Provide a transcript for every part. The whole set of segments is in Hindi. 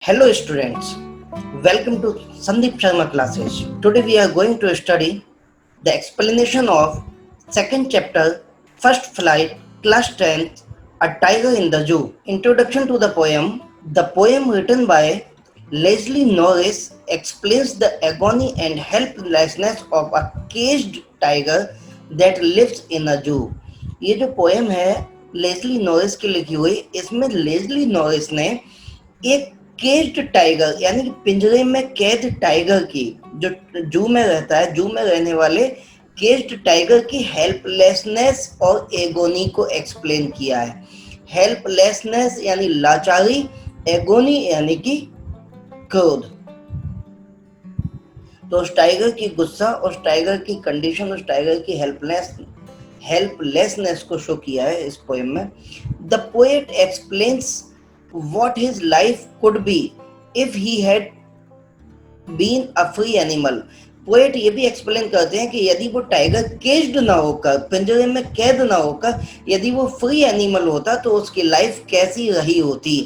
Hello students, welcome to Sandeep Sharma classes. Today we are going to study the explanation of second chapter, First Flight, class 10th, A Tiger in the Zoo. Introduction to the poem. The poem written by Leslie Norris explains the agony and helplessness of a caged tiger that lives in a zoo. ये जो पोएम है लेस्ली नॉरिस की लिखी हुई, इसमें लेस्ली नॉरिस ने एक केज्ड टाइगर यानी कि पिंजरे में कैद टाइगर की, जो जू में रहता है, जू में रहने वाले केज्ड टाइगर की हेल्पलेसनेस और एगोनी को एक्सप्लेन किया है। हेल्पलेसनेस यानी लाचारी, एगोनी यानी कि क्रोध। तो उस टाइगर की गुस्सा, उस टाइगर की कंडीशन, उस टाइगर की हेल्पलेसनेस को शो किया है इस पोएम में। The poet explains what his life could be if he had been a free animal. Poet ये भी एक्सप्लेन करते हैं कि यदि वो टाइगर केज्ड ना होकर, पिंजरे में कैद ना होकर, यदि वो फ्री एनिमल होता तो उसकी लाइफ कैसी रही होती।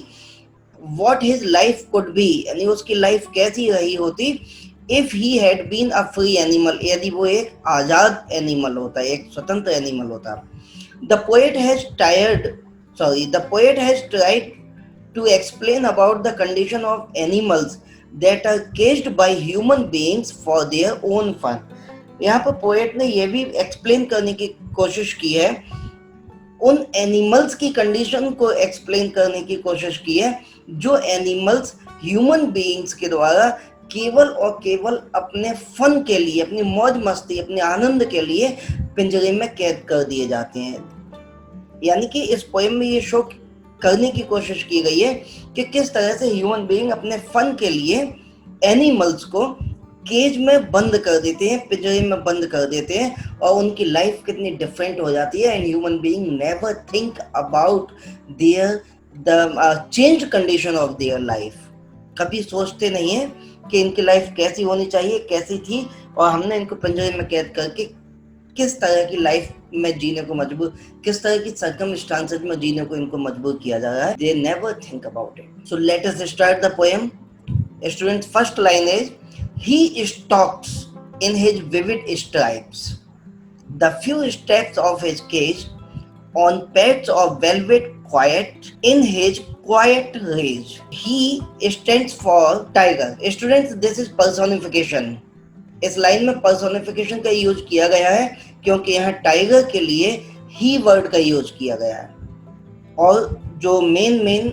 What his life could be यानी उसकी लाइफ कैसी रही होती if he had been a free animal, यदि वो एक आजाद एनिमल होता, एक स्वतंत्र एनिमल होता। The poet has tried to explain about the condition of animals that are caged by human beings for their own fun. यहाँ पर पोएट ने यह भी एक्सप्लेन करने की कोशिश की है, उन एनिमल्स की कंडीशन को एक्सप्लेन करने की कोशिश की है जो एनिमल्स ह्यूमन बीइंग्स के द्वारा केवल और केवल अपने फन के लिए, अपनी मौज मस्ती, अपने आनंद के लिए पिंजरे में कैद कर दिए जाते हैं। यानी कि इस पोएम में ये शो करने की कोशिश की गई है कि किस तरह से ह्यूमन बीइंग अपने फन के लिए एनिमल्स को केज में बंद कर देते हैं, पिंजरे में बंद कर देते हैं, और उनकी लाइफ कितनी डिफरेंट हो जाती है। And human being never think about their the change condition of their life. कभी सोचते नहीं है कि इनकी लाइफ कैसी होनी चाहिए, कैसी थी, और हमने इनको पिंजरे में कैद करके किस तरह की लाइफ में जीने को मजबूर, किस तरह की सर्कमस्टांसेस में जीने को इनको मजबूर किया जा रहा है। They never think about it. So let us start the poem. Students, first line is, he stalks in his vivid stripes the few steps of his cage on pads of velvet quiet in his quiet rage. He stands for tiger. Students, this is personification. इस लाइन में पर्सोनिफिकेशन का यूज किया गया है क्योंकि यहाँ टाइगर के लिए ही वर्ड का यूज किया गया है, और जो मेन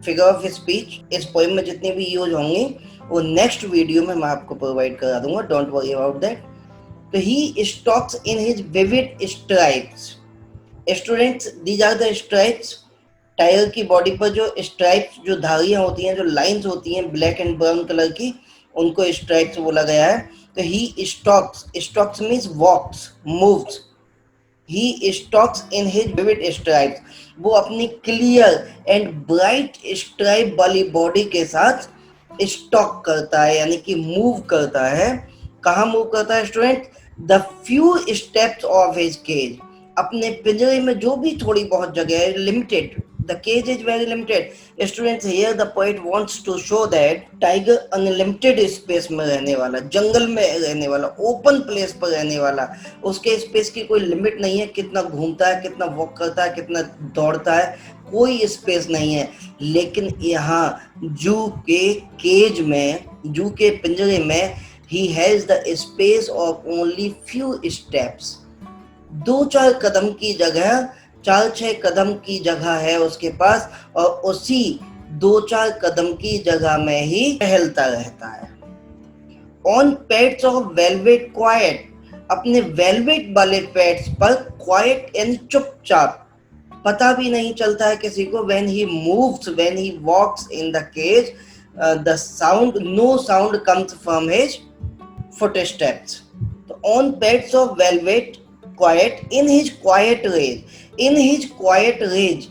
फिगर ऑफ स्पीच इस पोएम में जितने भी यूज होंगे वो नेक्स्ट वीडियो में मैं आपको प्रोवाइड करा दूंगा, डोंट वरी अबाउट दैट। तो he stalks in his vivid stripes. Students, these are the stripes. Tiger की बॉडी पर जो स्ट्राइप्स, जो धारियां होती हैं, जो लाइंस होती हैं ब्लैक एंड ब्राउन कलर की, उनको स्ट्राइप्स बोला गया है। तो he stalks means walks, moves. He stalks in his vivid stripes. वो अपनी क्लियर एंड ब्राइट स्ट्राइप वाली बॉडी के साथ स्टॉक करता है, यानी कि मूव करता है। कहाँ मूव करता है student? The few steps of his cage. अपने पिंजरे में जो भी थोड़ी बहुत जगह है, limited, the cage is very limited. Students, here the poet wants to show that tiger unlimited space में रहने वाला, जंगल में रहने वाला, ओपन प्लेस पर रहने वाला, उसके स्पेस की कोई लिमिट नहीं है। कितना घूमता है, कितना वॉक करता है, कितना दौड़ता है, कोई स्पेस नहीं है। लेकिन यहाँ जू के केज में, जू के पिंजरे में, he has the space of only few steps. 2-4 कदम की जगह, 4-6 कदम की जगह है उसके पास, और उसी 2-4 कदम की जगह में ही टहलता रहता है। On pads of velvet quiet. अपने वेलवेट वाले पैड्स पर क्वाइट यानी चुपचाप, पता भी नहीं चलता है किसी को। When he moves, when he walks in the cage, the sound, no sound comes from his footsteps. तो on pads of velvet quiet in his quiet rage. In his quiet rage.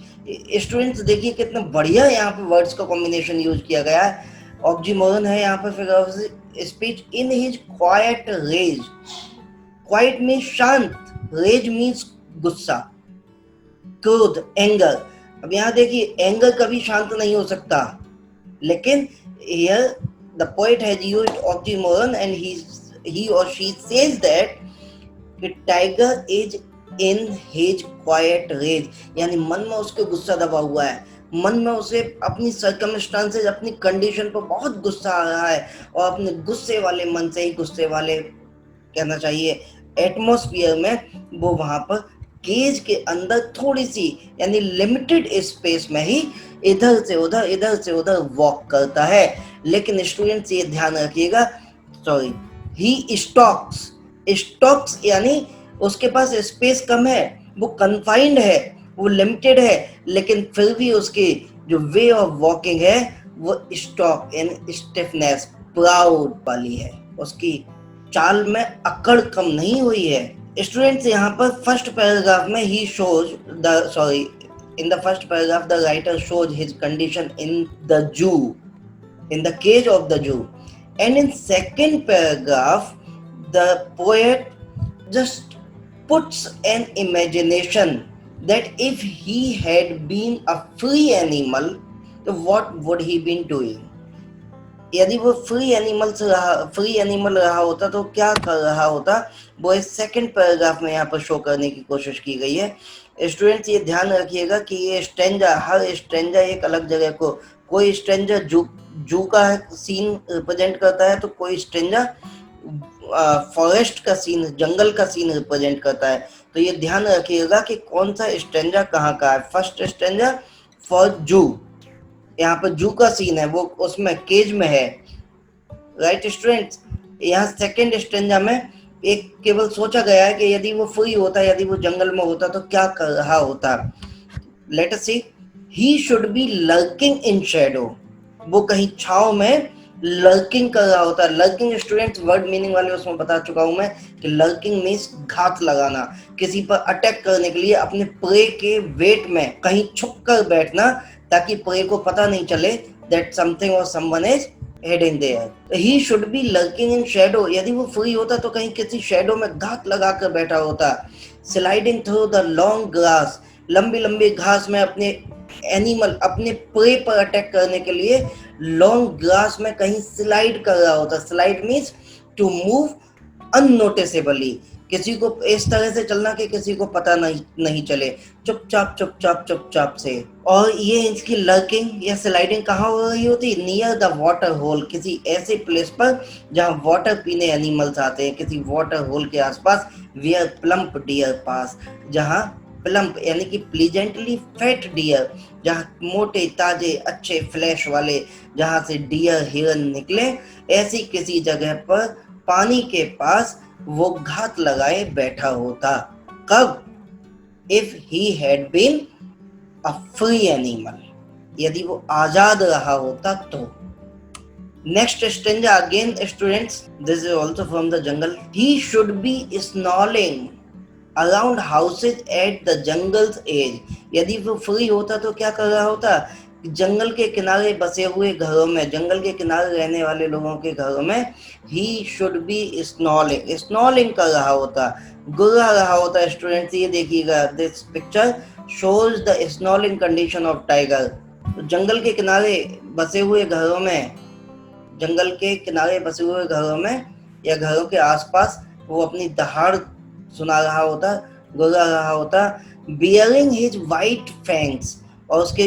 Students देखिए कितना बढ़िया यहाँ पे वर्ड्स का कॉम्बिनेशन यूज किया गया है। ऑक्सीमोरन है यहाँ पे figure of speech. In his quiet rage. Quiet means शांत, रेज मीन्स गुस्सा, क्रोध, एंगर। अब यहाँ देखिए, एंगर कभी शांत नहीं हो सकता, लेकिन here the poet has used oxymoron and he or she says that tiger is in his quiet rage, यानी मन में उसके गुस्सा दबा हुआ है, मन में उसे अपनी सर्कमस्टांसेस, अपनी कंडीशन पर बहुत गुस्सा आ रहा है, और अपने गुस्से वाले मन से ही, गुस्से वाले कहना चाहिए एटमॉस्फेयर में वो वहां पर केज के अंदर थोड़ी सी यानी लिमिटेड स्पेस में ही इधर से उधर वॉक करता है। लेकिन स्टूडेंट्स ये ध्यान रखिएगा, सॉरी, ही स्टॉक्स यानी उसके पास स्पेस कम है, वो कन्फाइंड है, वो लिमिटेड है, लेकिन फिर भी उसकी जो वे ऑफ वॉकिंग है वो स्टॉक यानी स्टिफनेस, प्राउड वाली है, उसकी चाल में अकड़ कम नहीं हुई है। स्टूडेंट्स यहाँ पर फर्स्ट पैराग्राफ में ही shows the sorry in the first paragraph the writer shows his condition in the zoo, in the cage of the zoo, and in second paragraph the poet just puts an imagination that if he had been a free animal, what would he been doing, यदि वो फ्री एनिमल रहा होता तो क्या कर रहा होता, वो इस सेकंड पैराग्राफ में यहाँ पर शो करने की कोशिश की गई है। स्टूडेंट्स ये ध्यान रखिएगा कि ये स्ट्रेंजर, हर स्ट्रेंजर एक अलग जगह को, कोई स्ट्रेंजर जू का सीन रिप्रेजेंट करता है, तो कोई स्ट्रेंजर फॉरेस्ट का सीन, जंगल का सीन रिप्रेजेंट करता है। तो ये ध्यान रखिएगा कि कौन सा स्ट्रेंजर कहाँ का है। फर्स्ट स्ट्रेंजर फॉर जू, यहाँ पर जू का सीन है, वो उसमें केज में है, राइट स्टूडेंट्स। यहाँ सेकंड स्ट्रेंजर में एक केवल सोचा गया है कि यदि वो फ्री होता, यदि वो जंगल में होता तो क्या कर रहा होता। Let us see, he should be lurking in shadow, वो कहीं छाव में लर्किंग कर रहा होता है। लर्किंग स्टूडेंट्स वर्ड मीनिंग वाले उसमें बता चुका हूं मैं कि लर्किंग मीन्स घात लगाना, किसी पर अटैक करने के लिए अपने प्रे के वेट में कहीं छुप कर बैठना, ताकि प्रे को पता नहीं चले that something or someone is hidden there. He should be lurking in shadow, यदि वो फ्री होता तो कहीं किसी शेडो में घात लगा कर बैठा होता। Sliding through the long grass, लंबी लंबी घास में अपने एनिमल, अपने प्रे पर अटैक करने के लिए लॉन्ग ग्रास में कहीं स्लाइड कर रहा होता। स्लाइड मीन्स टू मूव अननोटिसेबली, किसी को इस तरह से चलना कि किसी को पता नहीं चले, चुपचाप से। और ये इसकी लर्किंग या स्लाइडिंग कहाँ हो रही होती, नियर द वाटर होल, किसी ऐसे प्लेस पर जहाँ वाटर पीने एनिमल्स आते हैं, किसी वाटर होल के आसपास। वेयर प्लम्प डियर पास, जहाँ प्लम्प यानी कि प्लीजेंटली फैट डियर, जहाँ मोटे ताजे अच्छे फ्लैश वाले, जहाँ से डियर हिरन निकले, ऐसी किसी जगह पर पानी के पास वो घात लगाए बैठा होता। कब? If he had been a free animal, यदि वो आजाद रहा होता तो। Next stanza again students, this is also from the jungle. He should be snarling around houses at the jungle's edge, यदि वो फ्री होता तो क्या कर रहा होता, जंगल के किनारे बसे हुए घरों में, जंगल के किनारे रहने वाले लोगों के घरों में ही शुड बी स्नॉलिंग कर रहा होता, गुर्रा रहा होता। स्टूडेंट्स ये देखिएगा, this picture shows the snarling condition of tiger. जंगल के किनारे बसे हुए घरों में, जंगल के किनारे बसे हुए घरों में या घरों के आसपास वो अपनी दहाड़ सुना रहा होता, गुर्रा रहा होता। बियरिंग हिज वाइट फैंग्स, और उसके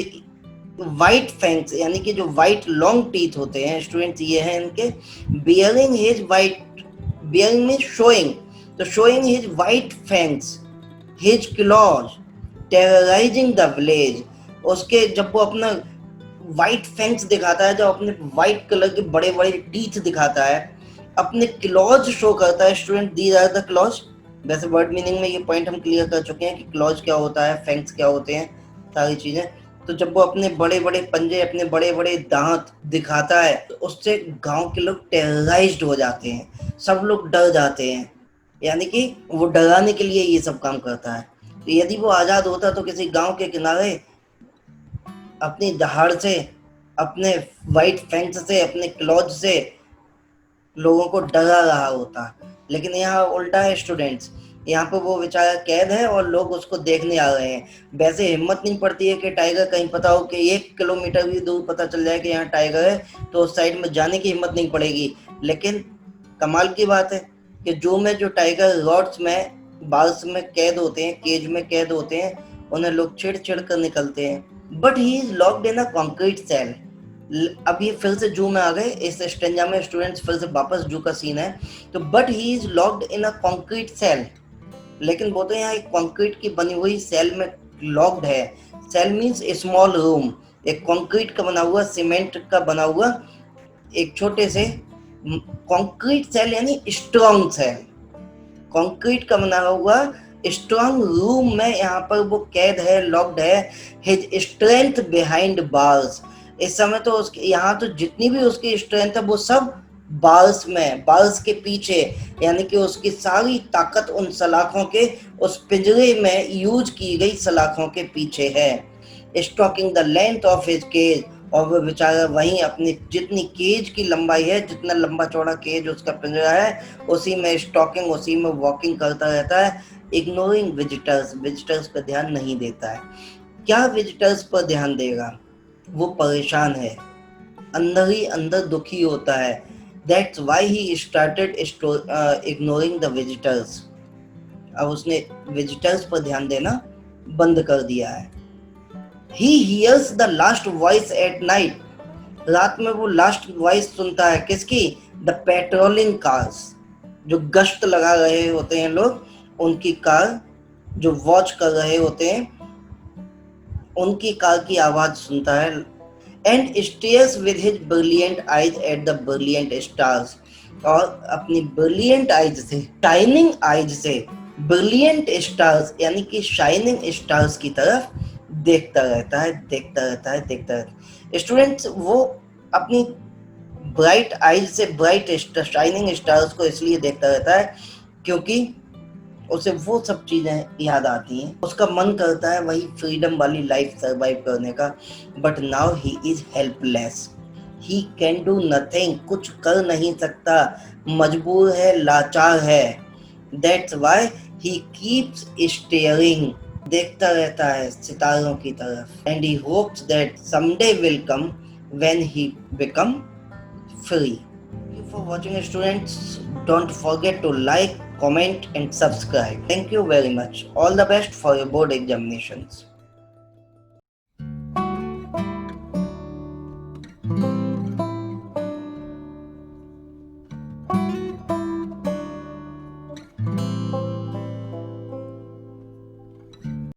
वाइट फैंग्स यानी कि जो वाइट लॉन्ग टीथ होते हैं स्टूडेंट्स, ये हैं इनके। Baring his white, baring means showing, तो showing his white fangs, his claws, terrorizing the village, उसके जब वो अपना वाइट फैंग्स दिखाता है, जब अपने वाइट कलर के बड़े बड़े टीथ दिखाता है, अपने क्लॉज शो करता है। Student these are the clause. वैसे वर्ड मीनिंग में ये पॉइंट हम क्लियर कर चुके हैं कि क्लॉज क्या होता है, फैंग्स क्या होते हैं, सारी चीजें। तो जब वो अपने बड़े बड़े पंजे, अपने बड़े बड़े दांत दिखाता है, तो उससे गांव के लोग टेरराइज्ड हो जाते हैं, सब लोग डर जाते हैं, यानी कि वो डराने के लिए ये सब काम करता है। तो यदि वो आजाद होता तो किसी गांव के किनारे अपनी दहाड़ से, अपने वाइट फैंग्स से, अपने क्लॉज से लोगों को डरा रहा होता। लेकिन यहाँ उल्टा है स्टूडेंट्स, यहाँ पर वो बेचारा कैद है और लोग उसको देखने आ रहे हैं। वैसे हिम्मत नहीं पड़ती है कि टाइगर, कहीं पता हो कि 1 किलोमीटर भी दूर पता चल जाए कि यहाँ टाइगर है तो उस साइड में जाने की हिम्मत नहीं पड़ेगी। लेकिन कमाल की बात है कि जू में जो टाइगर रॉड्स में, बाल्स में कैद होते हैं, केज में कैद होते हैं, उन्हें लोग चिढ़ चिढ़ कर निकलते हैं। But he is locked in a concrete cell. अब ये फिर से जू में आ गए, इस स्टेंजा में स्टूडेंट्स फिर से वापस जू का सीन है। तो but he is locked in a concrete cell, लेकिन वो तो यहाँ एक कंक्रीट की बनी हुई सेल में लॉक्ड है। सेल मीन्स स्मॉल रूम, एक कंक्रीट का बना हुआ, सीमेंट का बना हुआ एक छोटे से कंक्रीट सेल, यानी स्ट्रॉन्ग सेल, कंक्रीट का बना हुआ स्ट्रॉन्ग रूम में यहाँ पर वो कैद है, लॉक्ड है। हिज स्ट्रेंथ बिहाइंड बार्स, इस समय तो उसके यहाँ तो जितनी भी उसकी स्ट्रेंथ है वो सब बार्स में, बार्स के पीछे, यानी कि उसकी सारी ताकत उन सलाखों के, उस पिंजरे में यूज की गई सलाखों के पीछे है। Stalking the length of his cage, और वो बेचारा वहीं अपनी जितनी केज की लंबाई है, जितना लंबा चौड़ा केज उसका पिंजरा है, उसी में स्टॉकिंग, उसी में वॉकिंग करता रहता है। इग्नोरिंग विजिटर्स, विजिटर्स पर ध्यान नहीं देता है। क्या विजिटर्स पर ध्यान देगा, वो परेशान है, अंदर ही अंदर दुखी होता है। That's why he started ignoring the visitors. अब उसने विजिटर्स पर ध्यान देना बंद कर दिया है। He hears the last voice at night, रात में वो लास्ट वॉइस सुनता है, किसकी? द पेट्रोलिंग कार्स, जो गश्त लगा रहे होते हैं लोग, उनकी कार, जो वॉच कर रहे होते हैं, उनकी कार की आवाज सुनता है। And stairs with his brilliant eyes at the brilliant stars, और अपनी ब्रिलियंट आइज से, शाइनिंग आइज से ब्रिलियंट स्टार्स यानी कि शाइनिंग स्टार्स की तरफ देखता रहता है, देखता रहता है, देखता रहता है। स्टूडेंट्स, वो अपनी ब्राइट आइज से ब्राइट शाइनिंग स्टार्स को इसलिए देखता रहता है क्योंकि उसे वो सब चीजें याद आती हैं, उसका मन करता है वही फ्रीडम वाली लाइफ सरवाइव करने का। But now he is helpless, he can do nothing, कुछ कर नहीं सकता, मजबूर है, लाचार है। That's why he keeps steering, देखता रहता है सितारों की तरफ। And he hopes that someday will come when he become free. Thank you for watching, students. Don't forget to like, comment and subscribe. Thank you very much. All the best for your board examinations.